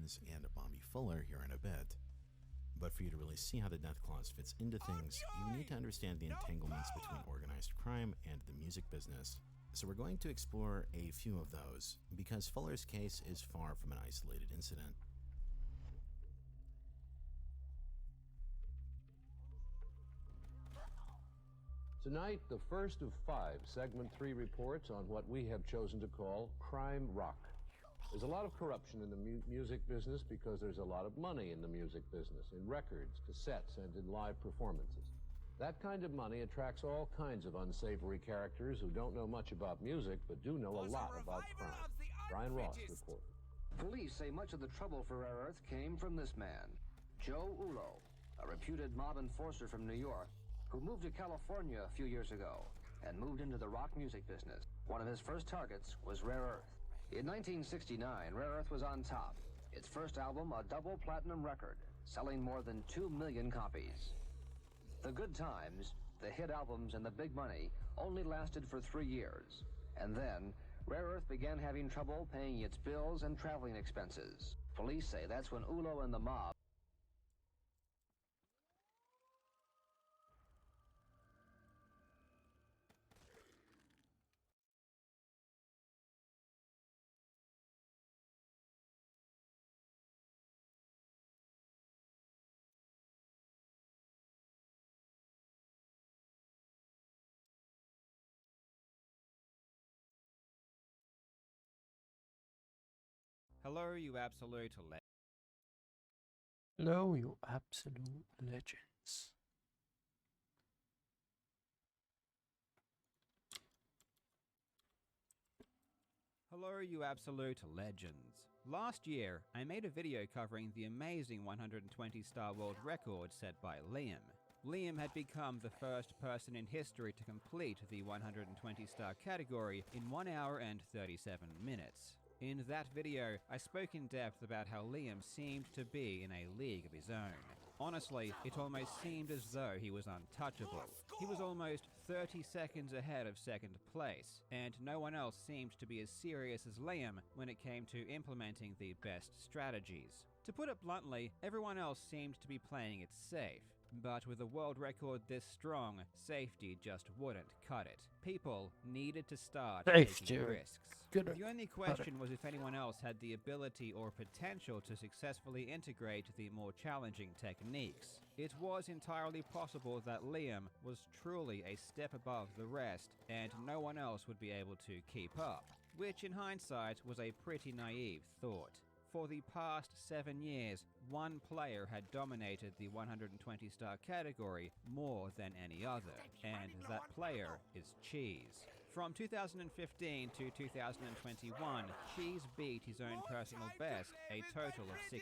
Legends and Bobby Fuller here in a bit. But for you to really see how the death clause fits into things, you need to understand the entanglements between organized crime and the music business. So we're going to explore a few of those, because Fuller's case is far from an isolated incident. Tonight, the first of 5 Segment 3 reports on what we have chosen to call crime rock. There's a lot of corruption in the music business because there's a lot of money in the music business, in records, cassettes, and in live performances. That kind of money attracts all kinds of unsavory characters who don't know much about music but do know a lot about crime. Brian Ross reports. Police say much of the trouble for Rare Earth came from this man, Joe Ulo, a reputed mob enforcer from New York, who moved to California a few years ago and moved into the rock music business. One of his first targets was Rare Earth. In 1969, Rare Earth was on top. Its first album, a double platinum record, selling more than 2 million copies. The good times, the hit albums, and the big money only lasted for 3 years. And then, Rare Earth began having trouble paying its bills and traveling expenses. Police say that's when Ulo and the mob Hello, you absolute Hello, you absolute legends. Hello, you absolute legends. Last year, I made a video covering the amazing 120-star world record set by Liam. Liam had become the first person in history to complete the 120-star category in 1 hour and 37 minutes. In that video, I spoke in depth about how Liam seemed to be in a league of his own. Honestly, it almost seemed as though he was untouchable. He was almost 30 seconds ahead of second place, and no one else seemed to be as serious as Liam when it came to implementing the best strategies. To put it bluntly, everyone else seemed to be playing it safe. But with a world record this strong, safety just wouldn't cut it. People needed to start taking risks. The only question was if anyone else had the ability or potential to successfully integrate the more challenging techniques. It was entirely possible that Liam was truly a step above the rest, and no one else would be able to keep up, which in hindsight was a pretty naive thought. For the past 7 years, one player had dominated the 120-star category more than any other, and that player is Cheese. From 2015 to 2021, Cheese beat his own personal best a total of 16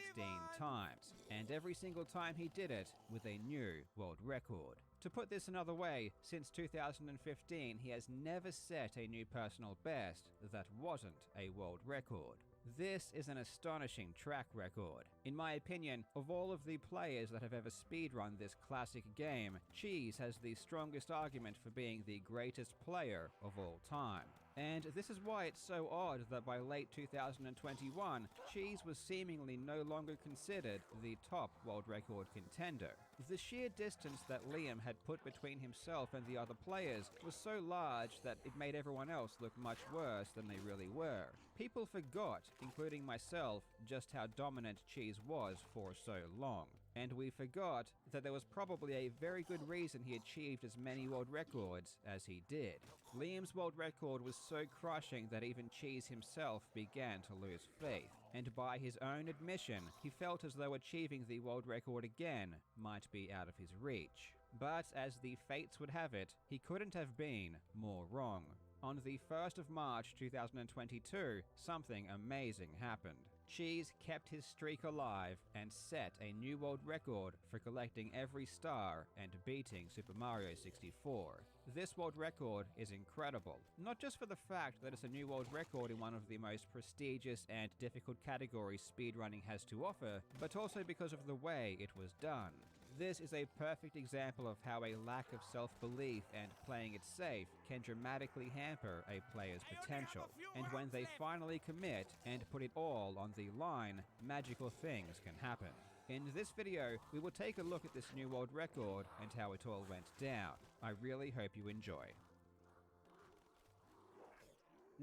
times, and every single time he did it with a new world record. To put this another way, since 2015 he has never set a new personal best that wasn't a world record. This is an astonishing track record. In my opinion, of all of the players that have ever speedrun this classic game, Cheese has the strongest argument for being the greatest player of all time. And this is why it's so odd that by late 2021, Cheese was seemingly no longer considered the top world record contender. The sheer distance that Liam had put between himself and the other players was so large that it made everyone else look much worse than they really were. People forgot, including myself, just how dominant Cheese was for so long. And we forgot that there was probably a very good reason he achieved as many world records as he did. Liam's world record was so crushing that even Cheese himself began to lose faith, and by his own admission, he felt as though achieving the world record again might be out of his reach. But as the fates would have it, he couldn't have been more wrong. On the 1st of March 2022, something amazing happened. Cheese kept his streak alive and set a new world record for collecting every star and beating Super Mario 64. This world record is incredible, not just for the fact that it's a new world record in one of the most prestigious and difficult categories speedrunning has to offer, but also because of the way it was done. This is a perfect example of how a lack of self-belief and playing it safe can dramatically hamper a player's potential. And when they finally commit and put it all on the line, magical things can happen. In this video, we will take a look at this new world record and how it all went down. I really hope you enjoy.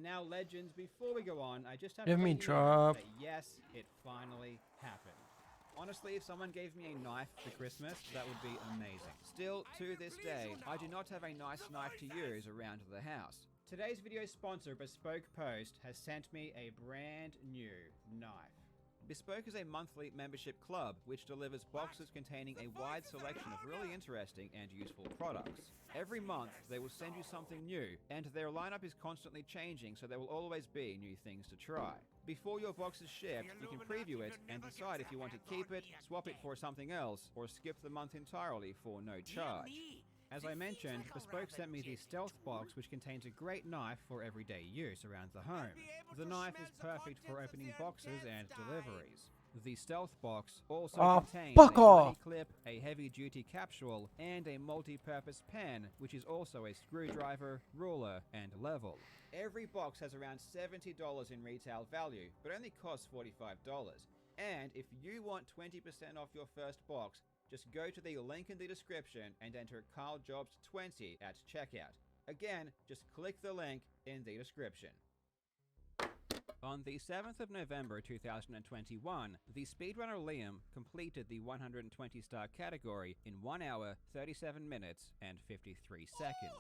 Now, legends, before we go on, I just have to Let me let you know drop. that yes, it finally happened. Honestly, if someone gave me a knife for Christmas, that would be amazing. Still, to this day, I do not have a nice knife to use around the house. Today's video sponsor, Bespoke Post, has sent me a brand new knife. Bespoke is a monthly membership club which delivers boxes containing a wide selection of really interesting and useful products. Every month, they will send you something new, and their lineup is constantly changing, so there will always be new things to try. Before your box is shipped, you can preview it and decide if you want to keep it, swap it for something else, or skip the month entirely for no charge. As I mentioned, Bespoke sent me the Stealth Box, which contains a great knife for everyday use around the home. The knife is perfect for opening boxes and deliveries. The Stealth Box also contains a money clip, a heavy-duty capsule, and a multi-purpose pen, which is also a screwdriver, ruler, and level. Every box has around $70 in retail value, but only costs $45. And if you want 20% off your first box, just go to the link in the description and enter CarlJobs20 at checkout. Again, just click the link in the description. On the 7th of November 2021, the speedrunner Liam completed the 120-star category in 1 hour, 37 minutes, and 53 seconds.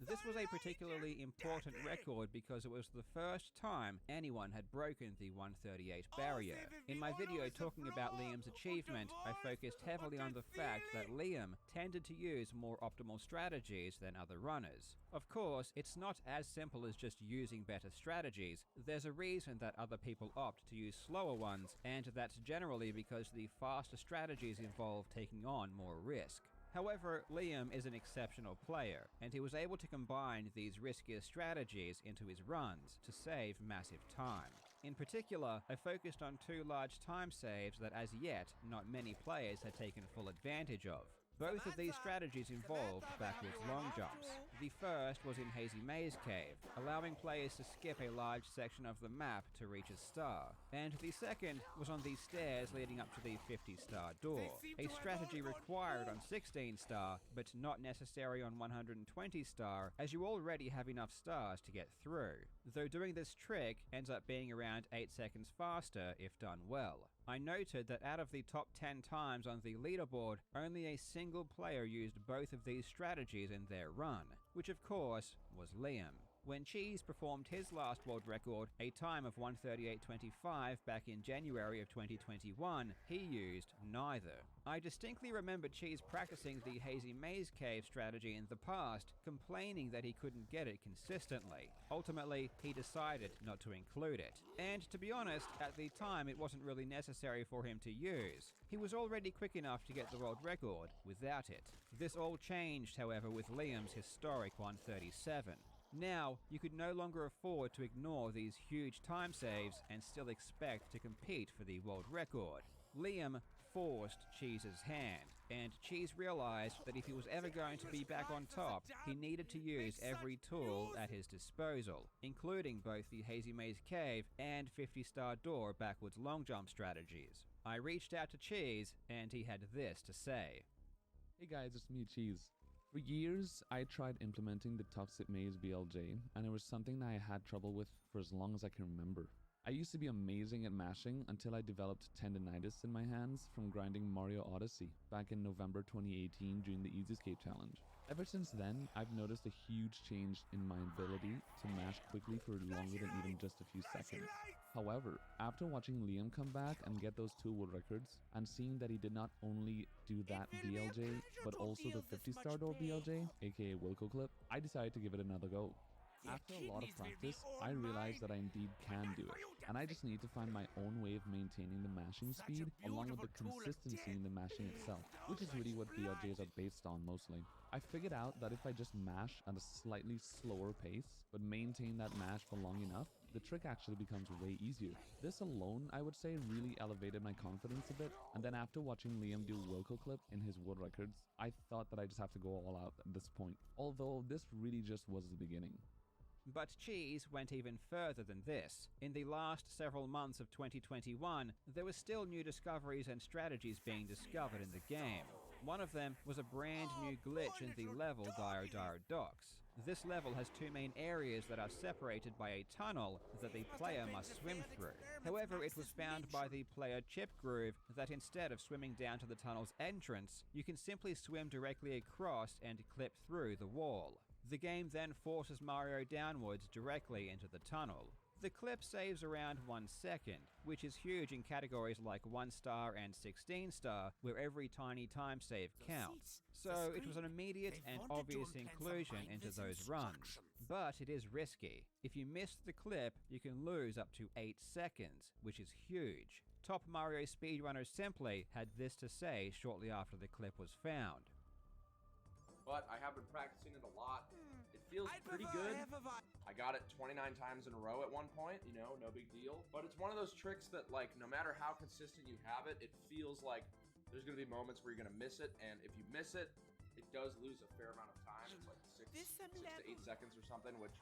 This was a particularly important record because it was the first time anyone had broken the 138 barrier. In my video talking about Liam's achievement, I focused heavily on the fact that Liam tended to use more optimal strategies than other runners. Of course, it's not as simple as just using better strategies. There's a reason that other people opt to use slower ones, and that's generally because the faster strategies involve taking on more risk. However, Liam is an exceptional player, and he was able to combine these riskier strategies into his runs to save massive time. In particular, I focused on 2 large time saves that as yet not many players had taken full advantage of. Both of these strategies involved backwards long jumps. The first was in Hazy Maze Cave, allowing players to skip a large section of the map to reach a star. And the second was on the stairs leading up to the 50-star door, a strategy required on 16-star, but not necessary on 120-star, as you already have enough stars to get through. Though doing this trick ends up being around 8 seconds faster if done well. I noted that out of the top 10 times on the leaderboard, only a single player used both of these strategies in their run, which of course was Liam. When Cheese performed his last world record, a time of 138.25 back in January of 2021, he used neither. I distinctly remember Cheese practicing the Hazy Maze Cave strategy in the past, complaining that he couldn't get it consistently. Ultimately, he decided not to include it. And to be honest, at the time it wasn't really necessary for him to use. He was already quick enough to get the world record without it. This all changed, however, with Liam's historic 137. Now, you could no longer afford to ignore these huge time saves and still expect to compete for the world record. Liam forced Cheese's hand, and Cheese realized that if he was ever going to be back on top, he needed to use every tool at his disposal, including both the Hazy Maze Cave and 50-star door backwards long jump strategies. I reached out to Cheese, and he had this to say. Hey guys, it's me, Cheese. For years, I tried implementing the Toxic Maze BLJ, and it was something that I had trouble with for as long as I can remember. I used to be amazing at mashing until I developed tendinitis in my hands from grinding Mario Odyssey back in November 2018 during the Easy Escape Challenge. Ever since then, I've noticed a huge change in my ability to mash quickly for longer than even just a few seconds. However, after watching Liam come back and get those 2 world records, and seeing that he did not only do that BLJ, but also the 50-star door BLJ, aka Wilco clip, I decided to give it another go. After a lot of practice, I realized that I indeed can do it, and I just need to find my own way of maintaining the mashing speed along with the consistency in the mashing itself, which is really what BLJs are based on mostly. I figured out that if I just mash at a slightly slower pace, but maintain that mash for long enough, the trick actually becomes way easier. This alone, I would say, really elevated my confidence a bit, and then after watching Liam do Wilco clip in his world records, I thought that I just have to go all out at this point, although this really just was the beginning. But Cheese went even further than this. In the last several months of 2021, there were still new discoveries and strategies being discovered in the game. One of them was a brand new glitch in the level Dire Docks. This level has two main areas that are separated by a tunnel that the player must swim through. However, it was found by the player Chipgroove that instead of swimming down to the tunnel's entrance, you can simply swim directly across and clip through the wall. The game then forces Mario downwards directly into the tunnel. The clip saves around 1 second, which is huge in categories like 1 star and 16 star, where every tiny time save counts. So it was an immediate and obvious inclusion into those runs. But it is risky. If you miss the clip, you can lose up to 8 seconds, which is huge. Top Mario speedrunner Simply had this to say shortly after the clip was found. But I have been practicing it a lot. It feels pretty good. I got it 29 times in a row at one point, you know, no big deal. But it's one of those tricks that, like, no matter how consistent you have it, it feels like there's gonna be moments where you're gonna miss it, and if you miss it, it does lose a fair amount of time. It's like 6 to 8 seconds or something, which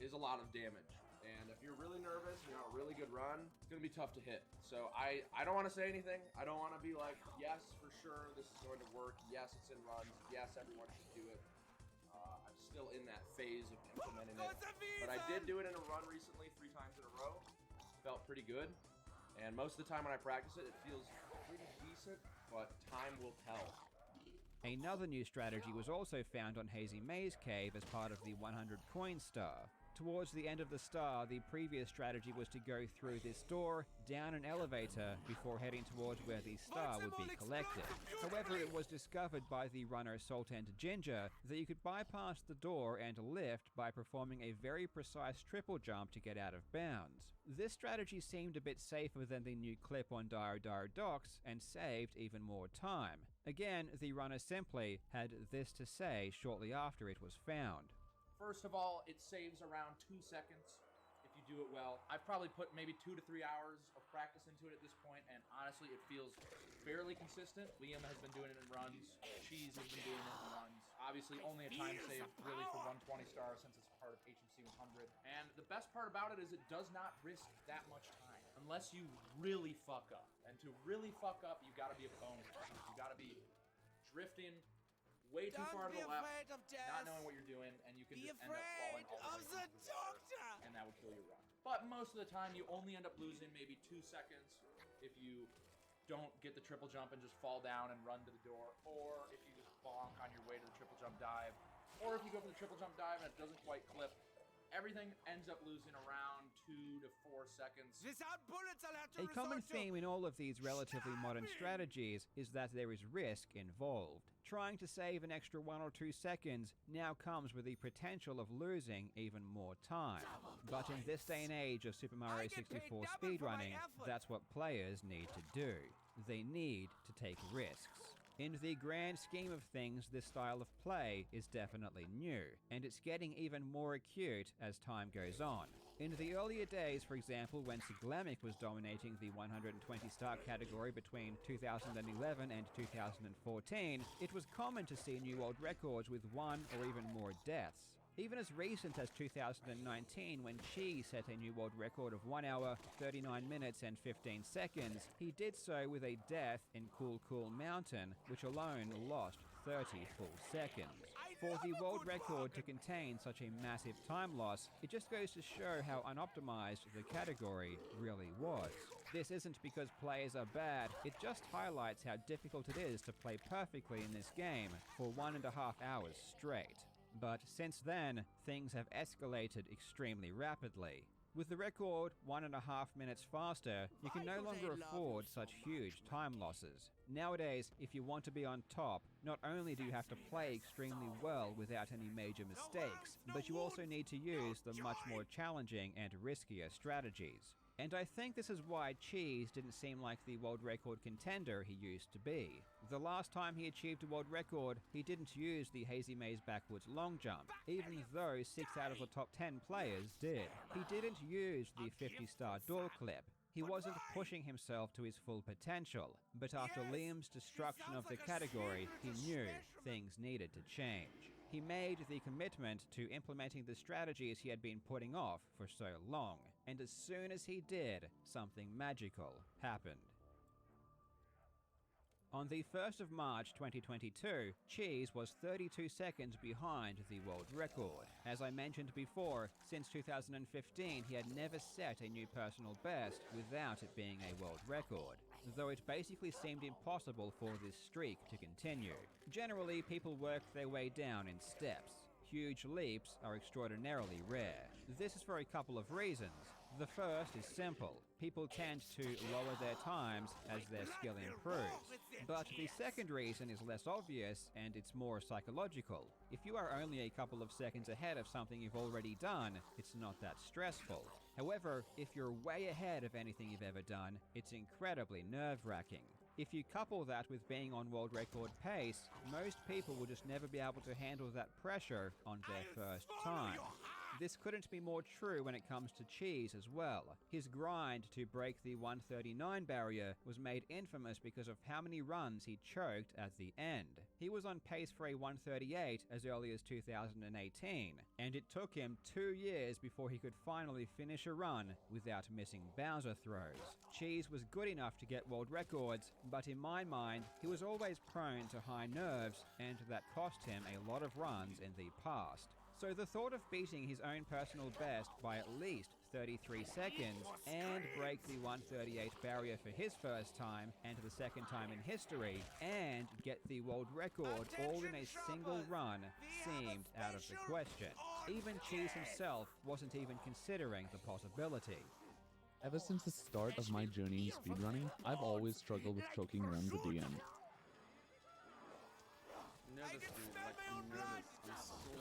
is a lot of damage. And if you're really nervous, you're on a really good run, it's gonna be tough to hit. So I don't wanna say anything. I don't wanna be like, yes, for sure, this is going to work. Yes, it's in runs. Yes, everyone should do it. I'm still in that phase of implementing it. But I did do it in a run recently, 3 times in a row. Felt pretty good. And most of the time when I practice it, it feels pretty decent, but time will tell. Another new strategy was also found on Hazy Maze Cave as part of the 100 coin star. Towards the end of the star, the previous strategy was to go through this door, down an elevator, before heading towards where the star would be collected. However, it was discovered by the runner Salt and Ginger that you could bypass the door and lift by performing a very precise triple jump to get out of bounds. This strategy seemed a bit safer than the new clip on Dire Docks and saved even more time. Again, the runner Simply had this to say shortly after it was found. First of all, it saves around 2 seconds if you do it well. I've probably put maybe 2 to 3 hours of practice into it at this point, and honestly, it feels fairly consistent. Liam has been doing it in runs. Cheese has been doing it in runs. Obviously, only a time save really for 120 stars since it's part of HMC 100. And the best part about it is it does not risk that much time, unless you really fuck up. And to really fuck up, you gotta be a bonus. You gotta be drifting way too far to the left, not knowing what you're doing, and you can just end up falling all the way into the water, and that would kill your run. But most of the time, you only end up losing maybe 2 seconds if you don't get the triple jump and just fall down and run to the door, or if you just bonk on your way to the triple jump dive, or if you go for the triple jump dive and it doesn't quite clip. Everything ends up losing around 2 to 4 seconds. A common theme in all of these relatively modern strategies is that there is risk involved. Trying to save an extra 1 or 2 seconds now comes with the potential of losing even more time. But in this day and age of Super Mario 64 speedrunning, that's what players need to do. They need to take risks. In the grand scheme of things, this style of play is definitely new, and it's getting even more acute as time goes on. In the earlier days, for example, when Siglemic was dominating the 120 star category between 2011 and 2014, it was common to see new world records with 1 or even more deaths. Even as recent as 2019, when Cheese set a new world record of 1 hour, 39 minutes and 15 seconds, he did so with a death in Cool Cool Mountain, which alone lost 30 full seconds. For the world record to contain such a massive time loss, it just goes to show how unoptimized the category really was. This isn't because players are bad, it just highlights how difficult it is to play perfectly in this game for 1.5 hours straight. But since then, things have escalated extremely rapidly. With the record 1.5 minutes faster, you can no longer afford such huge time losses. Nowadays, if you want to be on top, not only do you have to play extremely well without any major mistakes, but you also need to use the much more challenging and riskier strategies. And I think this is why Cheese didn't seem like the world record contender he used to be. The last time he achieved a world record, he didn't use the Hazy Maze backwards long jump, even though 6 out of the top 10 players did. He didn't use the 50-star door clip. He wasn't pushing himself to his full potential, but after Liam's destruction of the category, he knew things needed to change. He made the commitment to implementing the strategies he had been putting off for so long, and as soon as he did, something magical happened. On the 1st of March 2022, Cheese was 32 seconds behind the world record. As I mentioned before, since 2015 he had never set a new personal best without it being a world record, though it basically seemed impossible for this streak to continue. Generally, people work their way down in steps. Huge leaps are extraordinarily rare. This is for a couple of reasons. The first is simple. People tend to lower their times as their skill improves. But the second reason is less obvious and it's more psychological. If you are only a couple of seconds ahead of something you've already done, it's not that stressful. However, if you're way ahead of anything you've ever done, it's incredibly nerve-wracking. If you couple that with being on world record pace, most people will just never be able to handle that pressure on their first time. This couldn't be more true when it comes to Cheese as well. His grind to break the 139 barrier was made infamous because of how many runs he choked at the end. He was on pace for a 138 as early as 2018, and it took him 2 years before he could finally finish a run without missing Bowser throws. Cheese was good enough to get world records, but in my mind, he was always prone to high nerves, and that cost him a lot of runs in the past. So the thought of beating his own personal best by at least 33 seconds and break the 138 barrier for his first time and the second time in history and get the world record all in a single run seemed out of the question. Even Cheese himself wasn't even considering the possibility. Ever since the start of my journey in speedrunning, I've always struggled with choking runs at the end. Nervous, dude. Like, I'm nervous. I'm so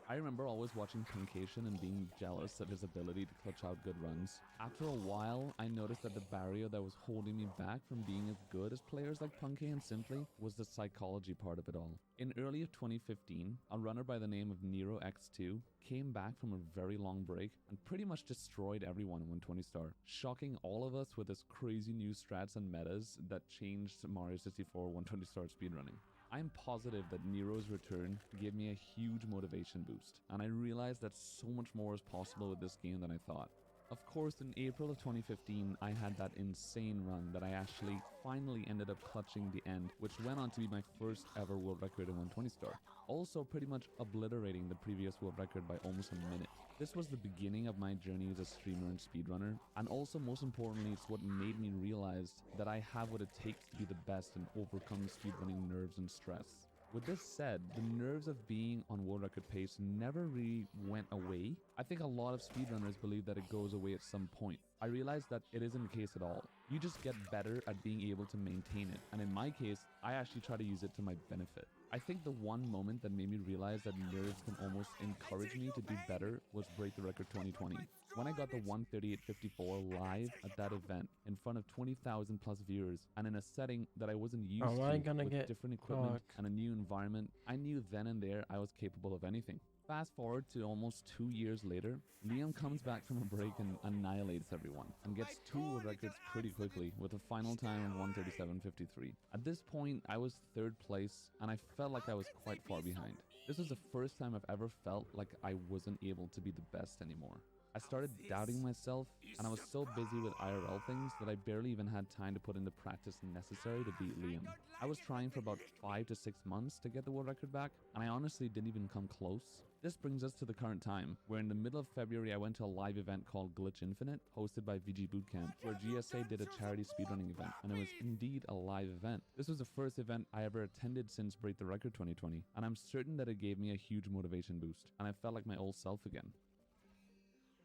I remember always watching Puncation and being jealous of his ability to clutch out good runs. After a while, I noticed that the barrier that was holding me back from being as good as players like Punky and Simply was the psychology part of it all. In early of 2015, a runner by the name of Nero X2 came back from a very long break and pretty much destroyed everyone in 120 star, shocking all of us with his crazy new strats and metas that changed Mario 64 120 star speedrunning. I'm positive that Nero's return gave me a huge motivation boost, and I realized that so much more is possible with this game than I thought. Of course, in April of 2015, I had that insane run that I actually finally ended up clutching the end, which went on to be my first ever world record in 120 star, also pretty much obliterating the previous world record by almost a minute. This was the beginning of my journey as a streamer and speedrunner, and also most importantly, it's what made me realize that I have what it takes to be the best and overcome speedrunning nerves and stress. With this said, the nerves of being on world record pace never really went away. I think a lot of speedrunners believe that it goes away at some point. I realized that it isn't the case at all. You just get better at being able to maintain it, and in my case, I actually try to use it to my benefit. I think the one moment that made me realize that nerves can almost encourage me to do better was Break the Record 2020. When I got the 138.54 live at that event in front of 20,000 plus viewers and in a setting that I wasn't used to with different equipment and a new environment, I knew then and there I was capable of anything. Fast forward to almost 2 years later, Liam comes back from a break and annihilates everyone and gets 2 world records pretty quickly with a final time of 137.53. At this point, I was 3rd place and I felt like I was quite far behind. This was the first time I've ever felt like I wasn't able to be the best anymore. I started doubting myself, and I was so busy with IRL things that I barely even had time to put in the practice necessary to beat Liam. I was trying for about 5 to 6 months to get the world record back, and I honestly didn't even come close. This brings us to the current time, where in the middle of February I went to a live event called Glitch Infinite, hosted by VG Bootcamp, where GSA did a charity speedrunning event, and it was indeed a live event. This was the first event I ever attended since Break the Record 2020, and I'm certain that it gave me a huge motivation boost, and I felt like my old self again.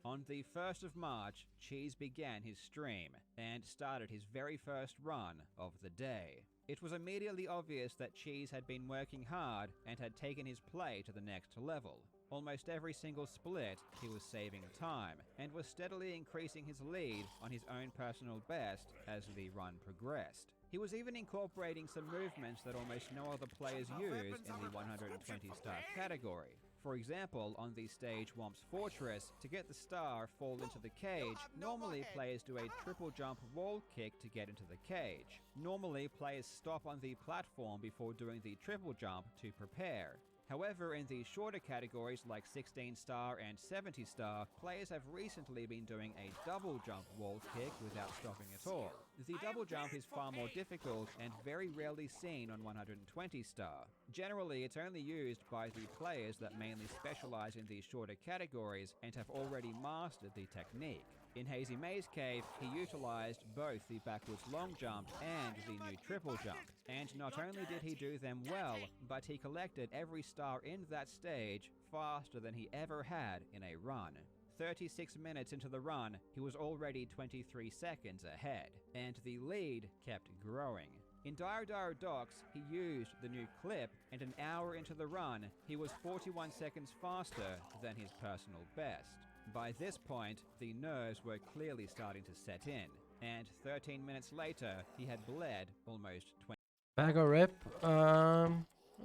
On the 1st of March, Cheese began his stream and started his very first run of the day. It was immediately obvious that Cheese had been working hard and had taken his play to the next level. Almost every single split, he was saving time, and was steadily increasing his lead on his own personal best as the run progressed. He was even incorporating some movements that almost no other players use in the 120-star category. For example, on the stage Womp's Fortress, to get the star fall into the cage, normally players do a triple jump wall kick to get into the cage. Normally, players stop on the platform before doing the triple jump to prepare. However, in the shorter categories like 16-star and 70-star, players have recently been doing a double jump wall kick without stopping at all. The double jump is far more difficult and very rarely seen on 120-star. Generally, it's only used by the players that mainly specialize in these shorter categories and have already mastered the technique. In Hazy Maze Cave, he utilized both the backwards long jump and the new triple jump. And not only did he do them well, but he collected every star in that stage faster than he ever had in a run. 36 minutes into the run, he was already 23 seconds ahead, and the lead kept growing. In Dire Dire Docks, he used the new clip, and an hour into the run, he was 41 seconds faster than his personal best. By this point, the nerves were clearly starting to set in, and 13 minutes later, he had bled almost 20. Bag of rip.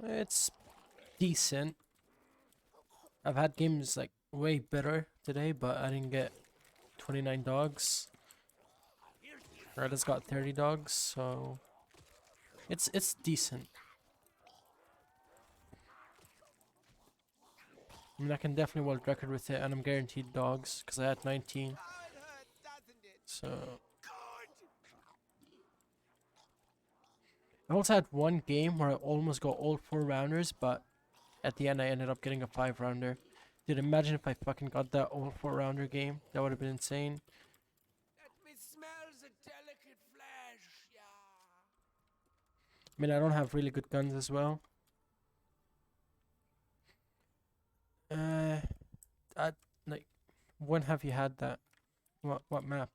It's decent. I've had games like way better today, but I didn't get 29 dogs. Reddit's got 30 dogs, so it's decent. I mean, I can definitely world record with it, and I'm guaranteed dogs because I had 19. So I also had one game where I almost got all 4 rounders, but at the end I ended up getting a 5 rounder. Dude, imagine if I fucking got that all 4 rounder game. That would have been insane. Let me smell the delicate flesh, yeah. I mean, I don't have really good guns as well. Like, when have you had that? What map?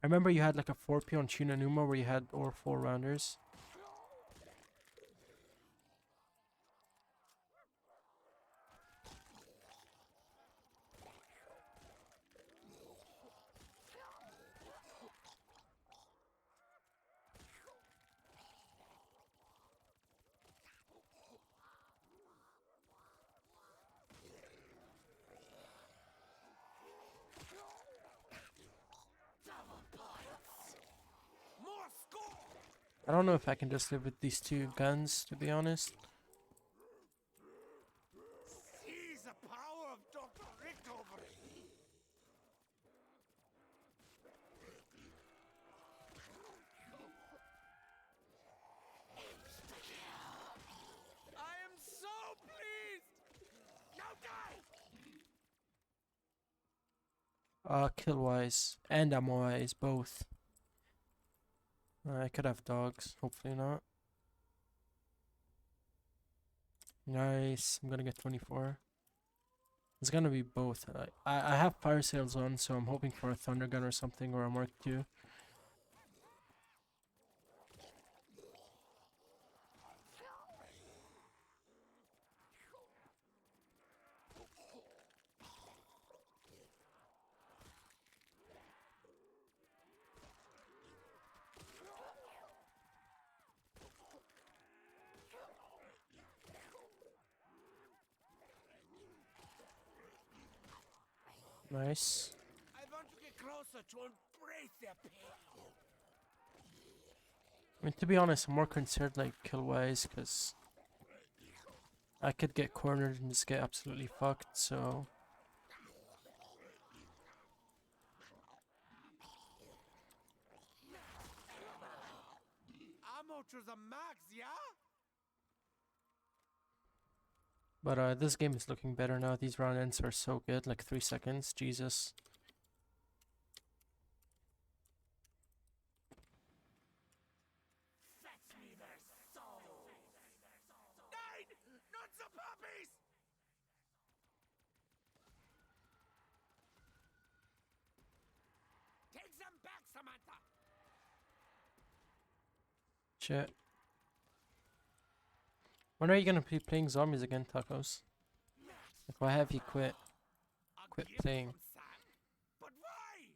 I remember you had like a 4P on Chinanuma where you had all 4 rounders. I don't know if I can just live with these 2 guns, to be honest. See the power of Dr. Rickover. I am so pleased. Now die. Kill wise and ammo wise, both. I could have dogs, hopefully not. Nice, I'm gonna get 24. It's gonna be both. I have fire sales on, so I'm hoping for a thunder gun or something, or a Mark II. Nice. I want to get closer to embrace their pain. I mean, to be honest, I'm more concerned like kill wise, because I could get cornered and just get absolutely fucked, so Ammo to the max, yeah? but this game is looking better now. These round ends are so good, like 3 seconds, Jesus. Fetch me their souls. Nine! Not the puppies! Take them back, Samantha! Shit. When are you gonna be playing zombies again, Tacos? Like, why have you quit A gift playing? from Sam? But why?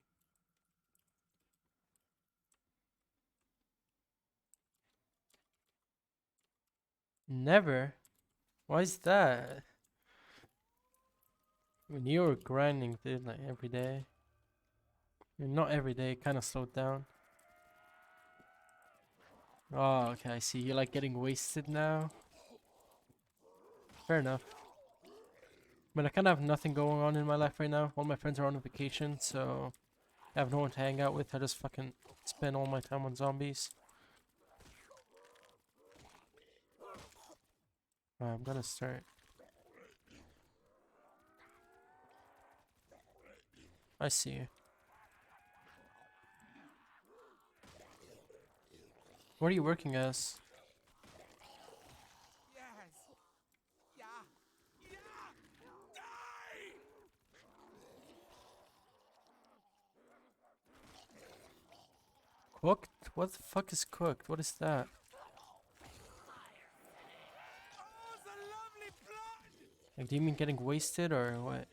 Never? Why is that? When you were grinding, dude, like every day. I mean, not every day, kind of slowed down. Oh, okay, I see. You're like getting wasted now. Fair enough. I mean, I kind of have nothing going on in my life right now. All my friends are on vacation, so I have no one to hang out with. I just fucking spend all my time on zombies. I'm gonna start. I see you. What are you working as? Yes. Yeah. Yeah. Die! Cooked? What the fuck is cooked? What is that? Oh, the lovely blood! Like, do you mean getting wasted or what?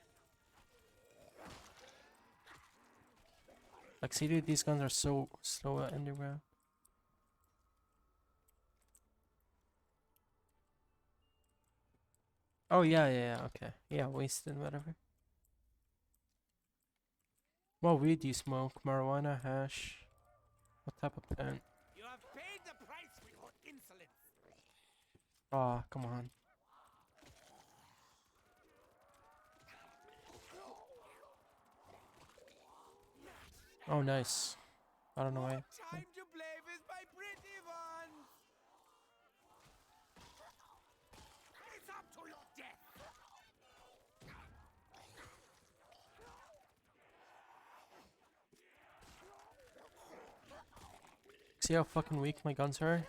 Like, see, dude, these guns are so slow at underground. Oh, yeah, okay. Yeah, wasted, whatever. What weed do you smoke? Marijuana, hash? What type of pen? You have paid the price for your insolence. Aw, come on. Oh, nice. I don't know why. Time to play with my pretty ones. It's up to your death. See how fucking weak my guns are?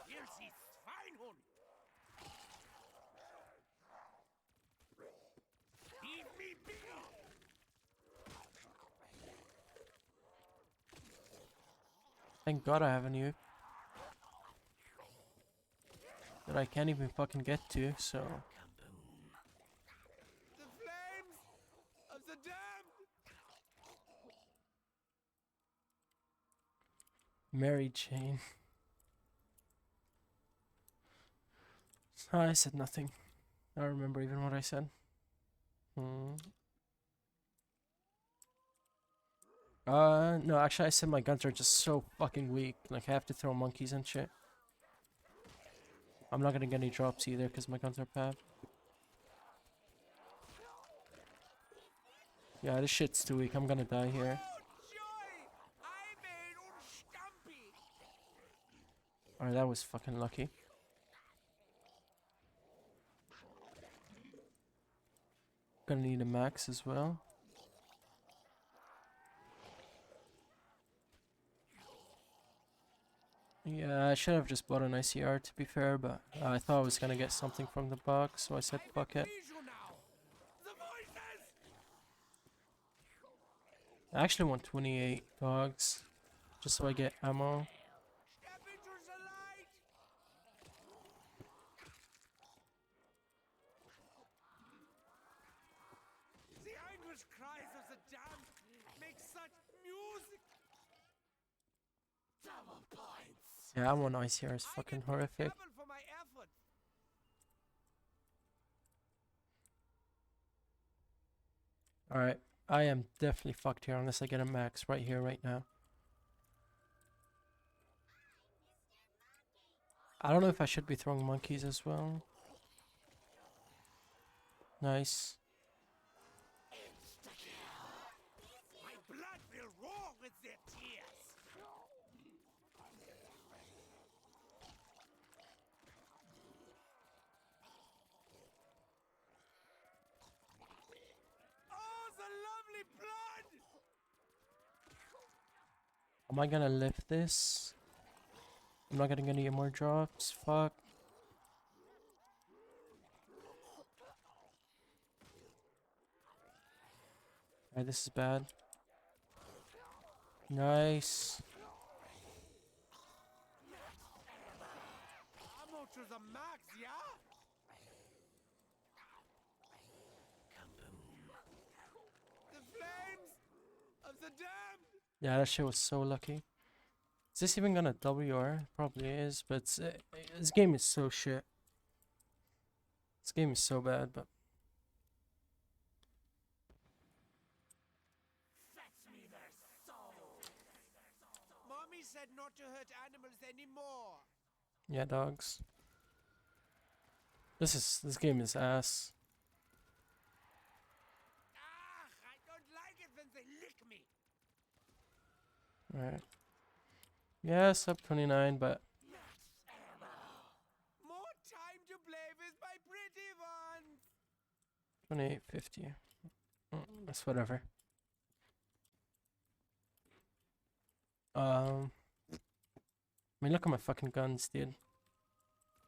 Here's his Schweinhund. Leave me be. Thank God I have a nuke. That I can't even fucking get to, so... The flames of the damned. Mary Jane. I said nothing. I don't remember even what I said. No, actually I said my guns are just so fucking weak. Like, I have to throw monkeys and shit. I'm not gonna get any drops either because my guns are bad. Yeah, this shit's too weak. I'm gonna die here. Oh, joy! I made Scampi. Alright, that was fucking lucky. Gonna need a max as well. Yeah, I should have just bought an ICR to be fair, but I thought I was gonna get something from the box, so I said fuck it. Visual now. The voices. I actually want 28 dogs, just so I get ammo. Step into the light. The anguish cries of the damned make such music. Double points. Yeah, I want ICR is fucking horrific. Double for my effort. Alright, I am definitely fucked here unless I get a max right here, right now. I don't know if I should be throwing monkeys as well. Nice. My blood will roar with their tears. Oh, the lovely blood! Am I gonna lift this? I'm not getting any more drops. Fuck. Alright, this is bad. Nice. Ammo to the max, yeah? Yeah, that shit was so lucky. Is this even gonna WR? Probably is, but this game is so shit. This game is so bad, but Mommy said not to hurt animals anymore. yeah, dogs. This game is ass. Ah, I don't like it when they lick me. Alright. Yeah, sub 29, but More time to play with my pretty ones. 2850. That's whatever. I mean, look at my fucking guns, dude.